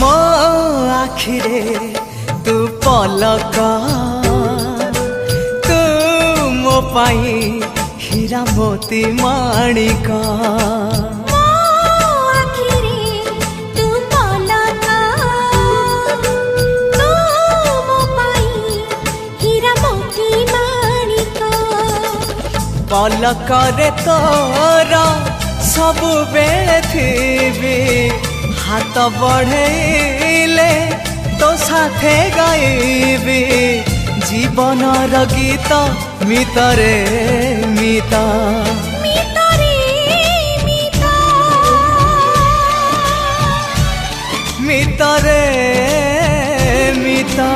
मो आखिरे तू पलक तू मो पाई हीरा मोती माणिक पलक रे तोर सबु बेले थी हाथ बढ़ेले तो साथे गाइबी जीवन गीत मितरे मिता मितरे मिता